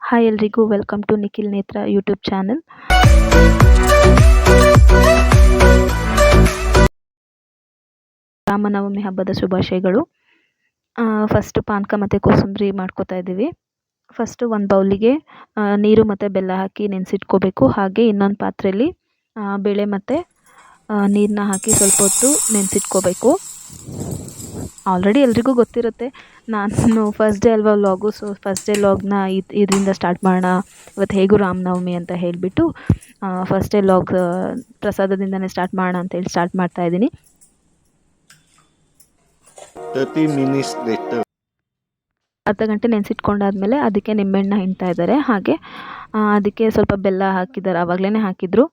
Hi ಎಲ್ರಿಗೂ welcome to Nikhil ನೇತ್ರ YouTube channel. Ramanavami ಹಬ್ಬದ ಶುಭಾಶಯಗಳು. ಫಸ್ಟ್ ಪಾನಕ ಮತ್ತು ಕೋಸಂಬರಿ ಮಾಡ್ಕೋತಾ ಇದ್ದೀವಿ. ಫಸ್ಟು ಒಂದು ಬೌಲಿಗೆ ನೀರು ಮತ್ತು ಬೆಲ್ಲ ಹಾಕಿ ನೆನೆಸಿಟ್ಕೋಬೇಕು. ಹಾಗೆ ಇನ್ನೊಂದು ಪಾತ್ರೆಯಲ್ಲಿ ಬೇಳೆ ಮತ್ತು ನೀರನ್ನ ಹಾಕಿ ಸ್ವಲ್ಪ ಹೊತ್ತು ನೆನೆಸಿಟ್ಕೋಬೇಕು. ಆಲ್ರೆಡಿ ಎಲ್ರಿಗೂ ಗೊತ್ತಿರುತ್ತೆ. ನಾನು ಫಸ್ಟ್ ಡೇ ಅಲ್ವಾ ವ್ಲಾಗು, ಸೊ ಫಸ್ಟ್ ಡೇ ವ್ಲಾಗ್ನ ಇದರಿಂದ ಸ್ಟಾರ್ಟ್ ಮಾಡೋಣ. ಇವತ್ತು ಹೇಗೂ ರಾಮನವಮಿ ಅಂತ ಹೇಳಿಬಿಟ್ಟು ಫಸ್ಟ್ ಡೇ ವ್ಲಾಗ್ ಪ್ರಸಾದದಿಂದನೇ ಸ್ಟಾರ್ಟ್ ಮಾಡೋಣ ಅಂತೇಳಿ ಸ್ಟಾರ್ಟ್ ಮಾಡ್ತಾಯಿದ್ದೀನಿ. 30 minutes later. ಅರ್ಧ ಗಂಟೆ ನೆನೆಸಿಟ್ಕೊಂಡಾದ್ಮೇಲೆ ಅದಕ್ಕೆ ನಿಂಬೆಹಣ್ಣ ಹಿಂಡ್ತಾ ಇದ್ದಾರೆ. ಹಾಗೆ ಅದಕ್ಕೆ ಸ್ವಲ್ಪ ಬೆಲ್ಲ ಹಾಕಿದ್ದಾರೆ, ಆವಾಗಲೇ ಹಾಕಿದ್ರು.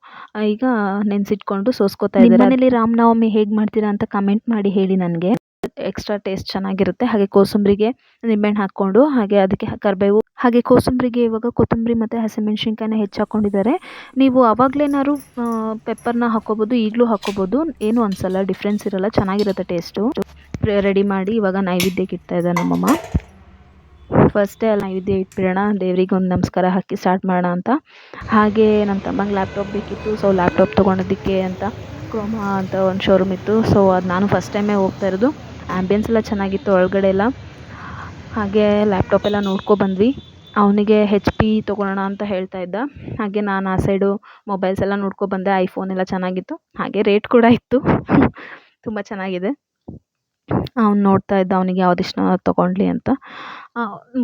ಈಗ ನೆನೆಸಿಟ್ಕೊಂಡು ಸೋಸ್ಕೋತಾ ಇದ್ದಾರೆ. ಮನೇಲಿ ರಾಮನವಮಿ ಹೇಗೆ ಮಾಡ್ತೀರಾ ಅಂತ ಕಮೆಂಟ್ ಮಾಡಿ ಹೇಳಿ ನನಗೆ. ಎಕ್ಸ್ಟ್ರಾ ಟೇಸ್ಟ್ ಚೆನ್ನಾಗಿರುತ್ತೆ. ಹಾಗೆ ಕೋಸಂಬರಿಗೆ ನಿಂಬೆಹಣ್ಣು ಹಾಕ್ಕೊಂಡು, ಹಾಗೆ ಅದಕ್ಕೆ ಕರಿಬೇವು, ಹಾಗೆ ಕೋಸಂಬರಿಗೆ ಇವಾಗ ಕೊತ್ತಂಬರಿ ಮತ್ತು ಹಸಿಮೆಣ್ಸಿನ್ಕಾಯಿನ ಹೆಚ್ಚು ಹಾಕ್ಕೊಂಡಿದ್ದಾರೆ. ನೀವು ಆವಾಗಲೇನಾದ್ರು ಪೆಪ್ಪರ್ನ ಹಾಕ್ಕೋಬೋದು, ಈಗಲೂ ಹಾಕ್ಕೋಬೋದು, ಏನೂ ಅನಿಸಲ್ಲ, ಡಿಫ್ರೆನ್ಸ್ ಇರಲ್ಲ, ಚೆನ್ನಾಗಿರುತ್ತೆ ಟೇಸ್ಟು. ರೆಡಿ ಮಾಡಿ ಇವಾಗ ನೈವೇದ್ಯಕ್ಕೆ ಇಡ್ತಾ ಇದ್ದಾರೆ ನಮ್ಮಮ್ಮ. ಫಸ್ಟೇ ಅಲ್ಲಿ ನೈವೇದ್ಯ ಇಟ್ಬಿಡೋಣ, ದೇವ್ರಿಗೆ ಒಂದು ನಮಸ್ಕಾರ ಹಾಕಿ ಸ್ಟಾರ್ಟ್ ಮಾಡೋಣ ಅಂತ. ಹಾಗೆ ನಮ್ಮ ತಮ್ಮಂಗೆ ಲ್ಯಾಪ್ಟಾಪ್ ಬೇಕಿತ್ತು, ಸೊ ಲ್ಯಾಪ್ಟಾಪ್ ತೊಗೊಳೋದಕ್ಕೆ ಅಂತ ಕ್ರೋಮಾ ಅಂತ ಒಂದು ಶೋರೂಮ್ ಇತ್ತು. ಸೊ ಅದು ನಾನು ಫಸ್ಟ್ ಟೈಮೇ ಹೋಗ್ತಾ ಇರೋದು. ಆ್ಯಂಬಿಯನ್ಸ್ ಎಲ್ಲ ಚೆನ್ನಾಗಿತ್ತು ಒಳಗಡೆ ಎಲ್ಲ. ಹಾಗೆ ಲ್ಯಾಪ್ಟಾಪ್ ಎಲ್ಲ ನೋಡ್ಕೊಬಂದ್ವಿ. ಅವನಿಗೆ HP ತೊಗೊಳ್ಳೋಣ ಅಂತ ಹೇಳ್ತಾ ಇದ್ದ. ಹಾಗೆ ನಾನು ಆ ಸೈಡು ಮೊಬೈಲ್ಸ್ ಎಲ್ಲ ನೋಡ್ಕೊಬಂದೆ. ಐಫೋನ್ ಎಲ್ಲ ಚೆನ್ನಾಗಿತ್ತು, ಹಾಗೆ ರೇಟ್ ಕೂಡ ಇತ್ತು. ತುಂಬ ಚೆನ್ನಾಗಿದೆ. ಅವ್ನು ನೋಡ್ತಾ ಇದ್ದ ಅವನಿಗೆ ಯಾವ್ದು ಇಷ್ಟ ತೊಗೊಳ್ಲಿ ಅಂತ.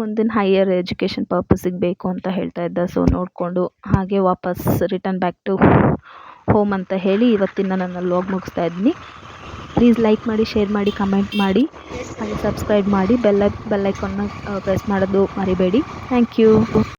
ಮುಂದಿನ ಹೈಯರ್ ಎಜುಕೇಷನ್ ಪರ್ಪಸಿಗೆ ಬೇಕು ಅಂತ ಹೇಳ್ತಾ ಇದ್ದ. ಸೊ ನೋಡಿಕೊಂಡು ಹಾಗೆ ವಾಪಸ್ ರಿಟರ್ನ್ ಬ್ಯಾಕ್ ಟು ಹೋಮ್ ಅಂತ ಹೇಳಿ ಇವತ್ತಿನ ನನ್ನ ವ್ಲಾಗ್ ಮುಗಿಸ್ತಾ ಇದ್ದೀನಿ. ಪ್ಲೀಸ್ ಲೈಕ್ ಮಾಡಿ, ಶೇರ್ ಮಾಡಿ, ಕಮೆಂಟ್ ಮಾಡಿ, ಹಾಗೆ ಸಬ್ಸ್ಕ್ರೈಬ್ ಮಾಡಿ, ಬೆಲ್ ಐಕಾನ್ನ ಪ್ರೆಸ್ ಮಾಡೋದು ಮರಿಬೇಡಿ. Thank you.